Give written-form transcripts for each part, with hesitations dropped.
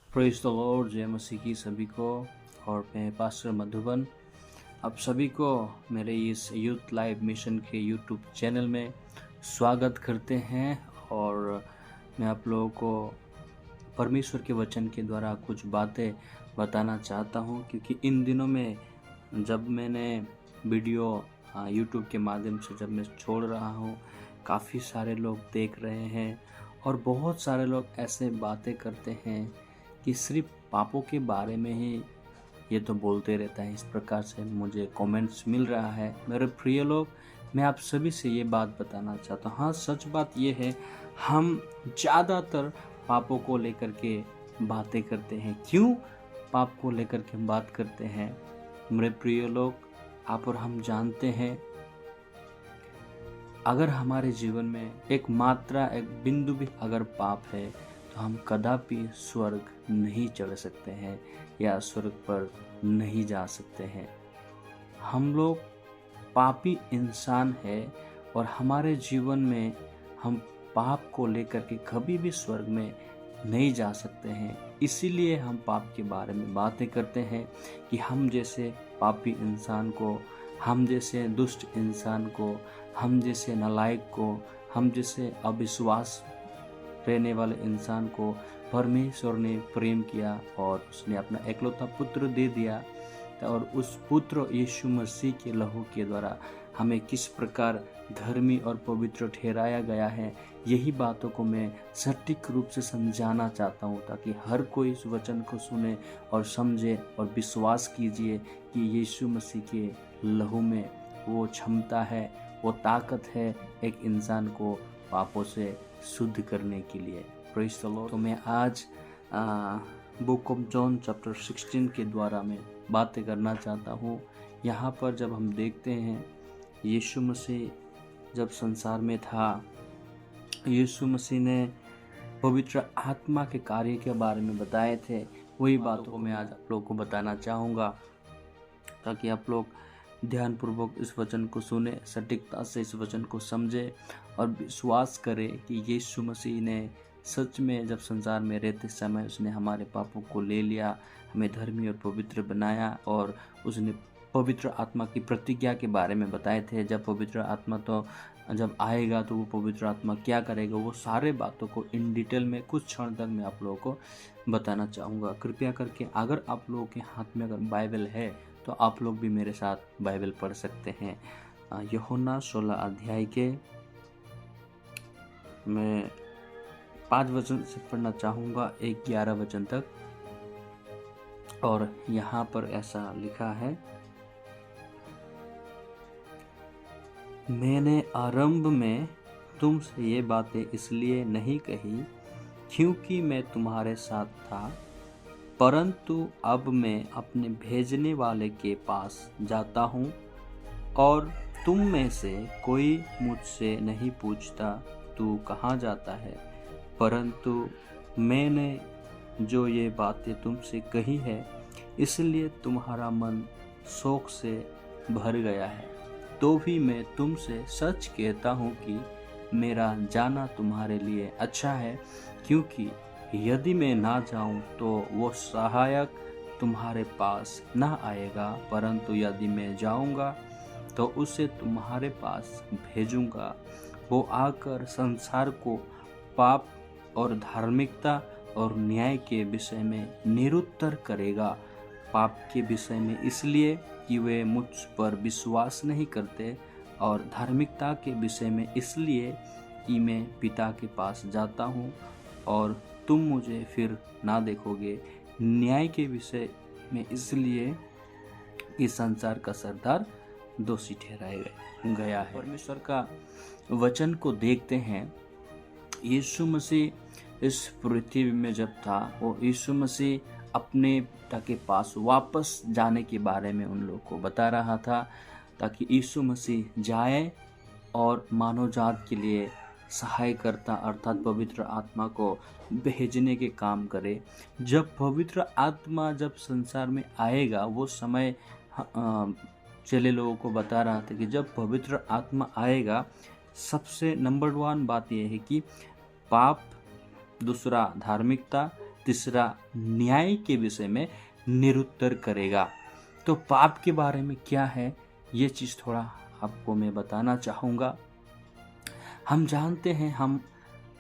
Praise the Lord. जय मसीह की सभी को। और मैं पास्टर मधुबन आप सभी को मेरे इस यूथ लाइव मिशन के यूट्यूब चैनल में स्वागत करते हैं। और मैं आप लोगों को परमेश्वर के वचन के द्वारा कुछ बातें बताना चाहता हूं, क्योंकि इन दिनों में जब मैंने वीडियो यूट्यूब के माध्यम से जब मैं छोड़ रहा हूं, काफ़ी सारे लोग देख रहे हैं और बहुत सारे लोग ऐसे बातें करते हैं कि सिर्फ पापों के बारे में ही ये तो बोलते रहता है। इस प्रकार से मुझे कमेंट्स मिल रहा है। मेरे प्रिय लोग, मैं आप सभी से ये बात बताना चाहता हूँ। हाँ, सच बात ये है, हम ज़्यादातर पापों को लेकर के बातें करते हैं। क्यों पाप को लेकर के हम बात करते हैं? मेरे प्रिय लोग, आप और हम जानते हैं, अगर हमारे जीवन में एक मात्रा, एक बिंदु भी अगर पाप है तो हम कदापि स्वर्ग नहीं चढ़ सकते हैं या स्वर्ग पर नहीं जा सकते हैं। हम लोग पापी इंसान है और हमारे जीवन में हम पाप को लेकर के कभी भी स्वर्ग में नहीं जा सकते हैं। इसीलिए हम पाप के बारे में बातें करते हैं कि हम जैसे पापी इंसान को, हम जैसे दुष्ट इंसान को, हम जैसे नालायक को, हम जैसे अविश्वास रहने वाले इंसान को परमेश्वर ने प्रेम किया और उसने अपना एकलौता पुत्र दे दिया। और उस पुत्र यीशु मसीह के लहू के द्वारा हमें किस प्रकार धर्मी और पवित्र ठहराया गया है, यही बातों को मैं सटीक रूप से समझाना चाहता हूँ, ताकि हर कोई इस वचन को सुने और समझे और विश्वास कीजिए कि यीशु मसीह के लहू में वो क्षमता है, वो ताकत है एक इंसान को पापों से शुद्ध करने के लिए। Praise the Lord. तो मैं आज बुक ऑफ जॉन चैप्टर 16 के द्वारा मैं बातें करना चाहता हूँ। यहाँ पर जब हम देखते हैं, यीशु मसीह जब संसार में था, यीशु मसीह ने पवित्र आत्मा के कार्य के बारे में बताए थे। वही बातों को मैं आज आप लोगों को बताना चाहूँगा, ताकि आप लोग ध्यानपूर्वक इस वचन को सुने, सटीकता से इस वचन को समझे और विश्वास करें कि यीशु मसीह ने सच में जब संसार में रहते समय उसने हमारे पापों को ले लिया, हमें धर्मी और पवित्र बनाया। और उसने पवित्र आत्मा की प्रतिज्ञा के बारे में बताए थे। जब पवित्र आत्मा तो जब आएगा तो वो पवित्र आत्मा क्या करेगा, वो सारे बातों को इन डिटेल में कुछ क्षण तक मैं आप लोगों को बताना चाहूँगा। कृपया करके अगर आप लोगों के हाथ में अगर बाइबल है तो आप लोग भी मेरे साथ बाइबल पढ़ सकते हैं। यूहन्ना 16 अध्याय के मैं 5 वचन से पढ़ना चाहूँगा, 11 वचन तक। और यहाँ पर ऐसा लिखा है, मैंने आरंभ में तुमसे ये बातें इसलिए नहीं कही क्योंकि मैं तुम्हारे साथ था, परंतु अब मैं अपने भेजने वाले के पास जाता हूँ और तुम में से कोई मुझसे नहीं पूछता तू कहाँ जाता है, परंतु मैंने जो ये बातें तुमसे कही है इसलिए तुम्हारा मन शोक से भर गया है। तो भी मैं तुमसे सच कहता हूँ कि मेरा जाना तुम्हारे लिए अच्छा है, क्योंकि यदि मैं ना जाऊं तो वो सहायक तुम्हारे पास ना आएगा, परंतु यदि मैं जाऊंगा तो उसे तुम्हारे पास भेजूंगा। वो आकर संसार को पाप और धार्मिकता और न्याय के विषय में निरुत्तर करेगा। पाप के विषय में इसलिए कि वे मुझ पर विश्वास नहीं करते, और धार्मिकता के विषय में इसलिए कि मैं पिता के पास जाता हूँ और तुम मुझे फिर ना देखोगे। न्याय के विषय में इसलिए कि संसार का सरदार दोषी ठहराया गया है। परमेश्वर का वचन को देखते हैं, यीशु मसीह इस पृथ्वी में जब था, वो यीशु मसीह अपने पिता के पास वापस जाने के बारे में उन लोगों को बता रहा था, ताकि यीशु मसीह जाए और मानव जात के लिए सहायकर्ता अर्थात पवित्र आत्मा को भेजने के काम करे। जब पवित्र आत्मा जब संसार में आएगा, वो समय चेले लोगों को बता रहा था कि जब पवित्र आत्मा आएगा, सबसे नंबर 1 बात यह है कि पाप, दूसरा धार्मिकता, तीसरा न्याय के विषय में निरुत्तर करेगा। तो पाप के बारे में क्या है ये चीज़ थोड़ा आपको मैं बताना चाहूँगा। हम जानते हैं हम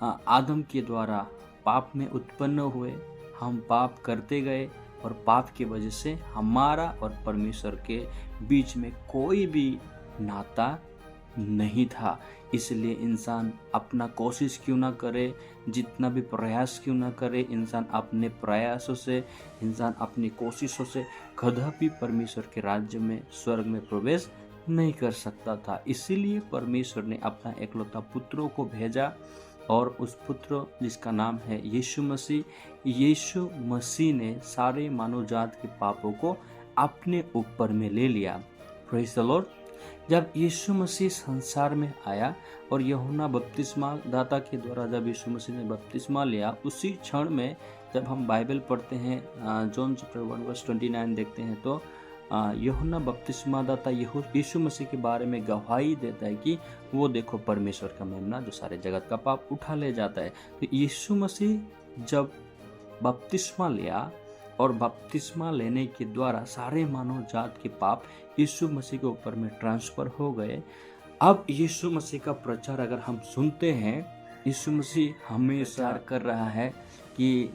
आदम के द्वारा पाप में उत्पन्न हुए, हम पाप करते गए और पाप की वजह से हमारा और परमेश्वर के बीच में कोई भी नाता नहीं था। इसलिए इंसान अपना कोशिश क्यों ना करे, जितना भी प्रयास क्यों ना करे, इंसान अपने प्रयासों से, इंसान अपनी कोशिशों से कदापि परमेश्वर के राज्य में, स्वर्ग में प्रवेश नहीं कर सकता था। इसीलिए परमेश्वर ने अपना एकलौता पुत्रों को भेजा और उस पुत्र जिसका नाम है यीशु मसीह ने सारे मानव जात के पापों को अपने ऊपर में ले लिया। Praise the Lord. जब यीशु मसीह संसार में आया और यूहन्ना बपतिस्मा दाता के द्वारा जब यीशु मसीह ने बपतिस्मा लिया, उसी क्षण में जब हम बाइबल पढ़ते हैं, जॉन चैप्टर 1:29 देखते हैं, तो यूहन्ना बपतिस्मा दाता यीशु मसीह के बारे में गवाही देता है कि वो देखो परमेश्वर का मेमना जो सारे जगत का पाप उठा ले जाता है। तो यीशु मसीह जब बपतिस्मा लिया और बपतिस्मा लेने के द्वारा सारे मानव जात के पाप यीशु मसीह के ऊपर में ट्रांसफर हो गए। अब यीशु मसीह का प्रचार अगर हम सुनते हैं, यीशु मसीह हमेशा कर रहा है कि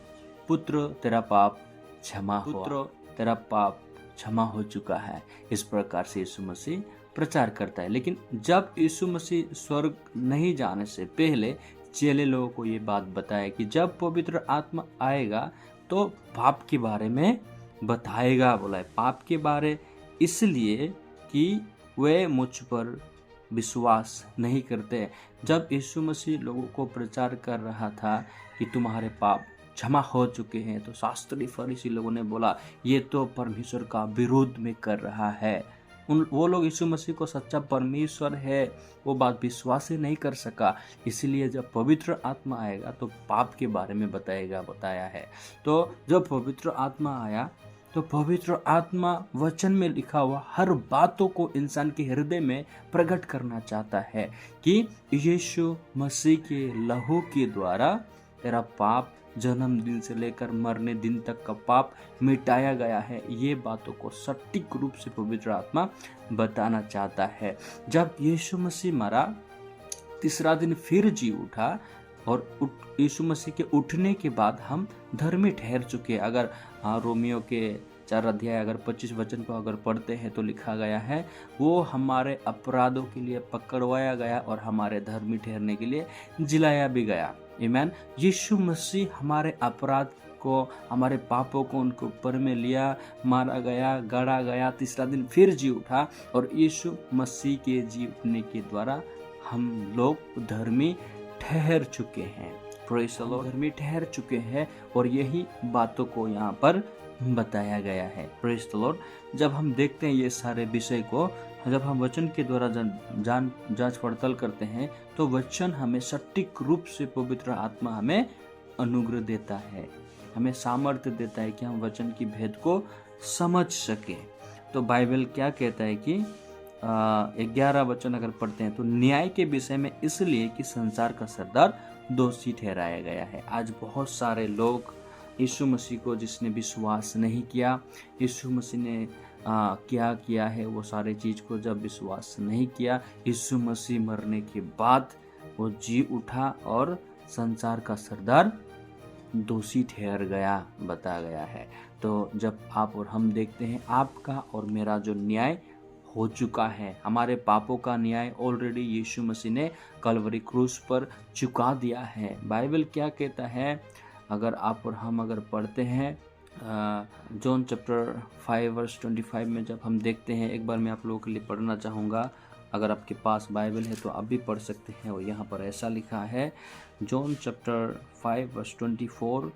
पुत्र तेरा पाप क्षमा हुआ, पुत्र तेरा पाप क्षमा हो चुका है। इस प्रकार से यीशु मसीह प्रचार करता है। लेकिन जब यीशु मसीह स्वर्ग नहीं जाने से पहले चेले लोगों को ये बात बताया कि जब पवित्र आत्मा आएगा तो पाप के बारे में बताएगा। बोला है पाप के बारे, इसलिए कि वे मुझ पर विश्वास नहीं करते। जब यीशु मसीह लोगों को प्रचार कर रहा था कि तुम्हारे पाप क्षमा हो चुके हैं, तो शास्त्री फरीसी लोगों ने बोला ये तो परमेश्वर का विरोध में कर रहा है। वो लोग यीशु मसीह को सच्चा परमेश्वर है वो बात विश्वास ही नहीं कर सका। इसलिए जब पवित्र आत्मा आएगा तो पाप के बारे में बताया है। तो जब पवित्र आत्मा आया तो पवित्र आत्मा वचन में लिखा हुआ हर बातों को इंसान के हृदय में प्रकट करना चाहता है कि यीशु मसीह के लहू के द्वारा तेरा पाप जन्मदिन से लेकर मरने दिन तक का पाप मिटाया गया है। ये बातों को सटीक रूप से पवित्र आत्मा बताना चाहता है। जब यीशु मसीह मरा, तीसरा दिन फिर जी उठा और यीशु मसीह के उठने के बाद हम धर्मी ठहर चुके। अगर रोमियो के 4 अध्याय अगर 25 वचन को अगर पढ़ते हैं तो लिखा गया है वो हमारे अपराधों के लिए पकड़वाया गया और हमारे धर्मी ठहरने के लिए जिलाया भी गया। आमीन। यीशु मसीह हमारे अपराध को, हमारे पापों को उनके ऊपर में लिया, मारा गया, गड़ा गया, तीसरा दिन फिर जी उठा और यीशु मसीह के जी उठने के द्वारा हम लोग धर्मी ठहर चुके हैं। Praise the Lord. धर्मी ठहर चुके हैं और यही बातों को यहाँ पर बताया गया है। Praise the Lord. जब हम देखते हैं ये सारे विषय को, जब हम वचन के द्वारा जांच पड़ताल करते हैं तो वचन हमें सटीक रूप से पवित्र आत्मा हमें अनुग्रह देता है, हमें सामर्थ्य देता है कि हम वचन की भेद को समझ सके। तो बाइबल क्या कहता है कि 11 वचन अगर पढ़ते हैं तो न्याय के विषय में इसलिए कि संसार का सरदार दोषी ठहराया गया है। आज बहुत सारे लोग यीशु मसीह को जिसने विश्वास नहीं किया, यीशु मसीह ने क्या किया है वो सारे चीज़ को जब विश्वास नहीं किया, यीशु मसीह मरने के बाद वो जी उठा और संसार का सरदार दोषी ठहर गया, बता गया है। तो जब आप और हम देखते हैं आपका और मेरा जो न्याय हो चुका है, हमारे पापों का न्याय ऑलरेडी यीशु मसीह ने कलवरी क्रूस पर चुका दिया है। बाइबल क्या कहता है, अगर आप और हम अगर पढ़ते हैं जॉन चैप्टर 5:25 में जब हम देखते हैं, एक बार मैं आप लोगों के लिए पढ़ना चाहूँगा। अगर आपके पास बाइबल है तो आप भी पढ़ सकते हैं। और यहाँ पर ऐसा लिखा है, जॉन चैप्टर 5:24,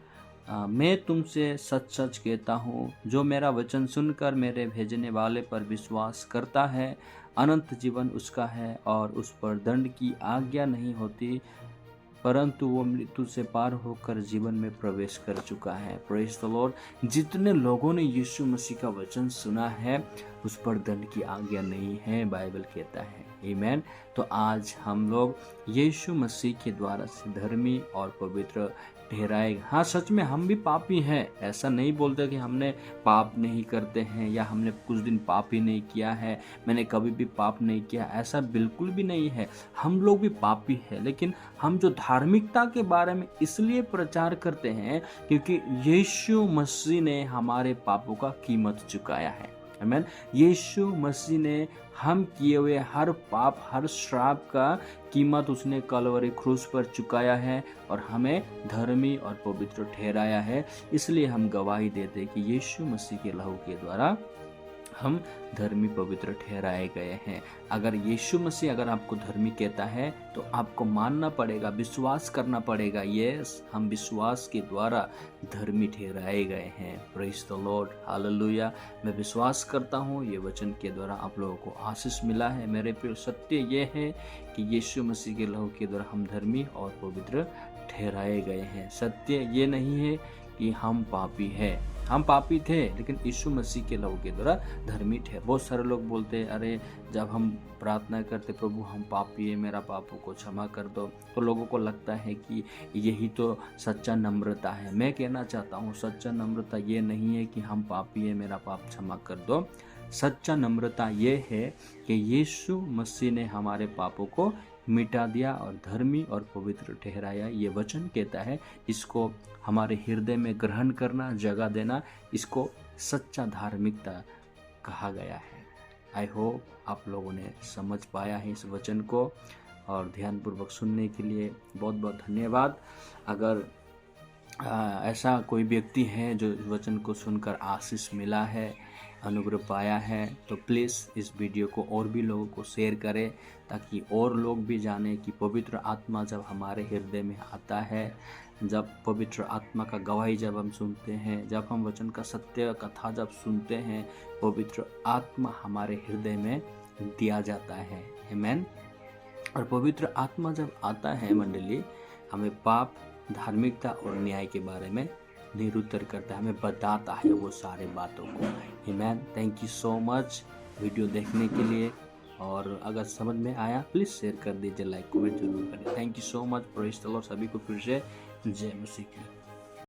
मैं तुमसे सच सच कहता हूँ, जो मेरा वचन सुनकर मेरे भेजने वाले पर विश्वास करता है अनंत जीवन उसका है और उस पर दंड की आज्ञा नहीं होती, परंतु वो मृत्यु से पार होकर जीवन में प्रवेश कर चुका है। Praise the Lord. जितने लोगों ने यीशु मसीह का वचन सुना है उस पर दंड की आज्ञा नहीं है, बाइबल कहता है। आमीन। तो आज हम लोग यीशु मसीह के द्वारा से धर्मी और पवित्र ठहराएगा। हाँ, सच में हम भी पापी हैं, ऐसा नहीं बोलते कि हमने पाप नहीं करते हैं या हमने कुछ दिन पाप ही नहीं किया है, मैंने कभी भी पाप नहीं किया, ऐसा बिल्कुल भी नहीं है। हम लोग भी पापी हैं, लेकिन हम जो धार्मिकता के बारे में इसलिए प्रचार करते हैं क्योंकि यीशु मसीह ने हमारे पापों का कीमत चुकाया है। आमीन। यीशु मसीह ने हम किए हुए हर पाप, हर श्राप का कीमत उसने कलवरी क्रूस पर चुकाया है और हमें धर्मी और पवित्र ठहराया है। इसलिए हम गवाही देते हैं कि यीशु मसीह के लहू के द्वारा हम धर्मी पवित्र ठहराए गए हैं। अगर यीशु मसीह अगर आपको धर्मी कहता है तो आपको मानना पड़ेगा, विश्वास करना पड़ेगा, यस हम विश्वास के द्वारा धर्मी ठहराए गए हैं। Praise the Lord, hallelujah. मैं विश्वास करता हूँ ये वचन के द्वारा आप लोगों को आशीष मिला है। मेरे प्रिय, सत्य ये है कि यीशु मसीह के लहू के द्वारा हम धर्मी और पवित्र ठहराए गए हैं। सत्य ये नहीं है कि हम पापी हैं, हम पापी थे लेकिन यीशु मसीह के लहू के द्वारा धर्मी थे। बहुत सारे लोग बोलते हैं अरे जब हम प्रार्थना करते प्रभु हम पापी है, मेरा पापों को क्षमा कर दो, तो लोगों को लगता है कि यही तो सच्चा नम्रता है। मैं कहना चाहता हूँ सच्चा नम्रता ये नहीं है कि हम पापी है, मेरा पाप क्षमा कर दो। सच्चा नम्रता ये है कि यीशु मसीह ने हमारे पापों को मिटा दिया और धर्मी और पवित्र ठहराया। ये वचन कहता है, इसको हमारे हृदय में ग्रहण करना, जगह देना, इसको सच्चा धार्मिकता कहा गया है। आई होप आप लोगों ने समझ पाया है इस वचन को, और ध्यानपूर्वक सुनने के लिए बहुत बहुत धन्यवाद। अगर ऐसा कोई व्यक्ति है जो इस वचन को सुनकर आशीष मिला है, अनुग्रह पाया है, तो प्लीज़ इस वीडियो को और भी लोगों को शेयर करें ताकि और लोग भी जाने कि पवित्र आत्मा जब हमारे हृदय में आता है, जब पवित्र आत्मा का गवाही जब हम सुनते हैं, जब हम वचन का सत्य कथा जब सुनते हैं, पवित्र आत्मा हमारे हृदय में दिया जाता है। आमीन। और पवित्र आत्मा जब आता है मंडली, हमें पाप, धार्मिकता और न्याय के बारे में निरुत्तर करता है, हमें बताता है वो सारे बातों को। आमीन। Thank you so much video देखने के लिए, और अगर समझ में आया प्लीज़ शेयर कर दीजिए, लाइक कमेंट जरूर करें। Thank you so much. Praise the Lord. सभी को फिर से जय मसीह की।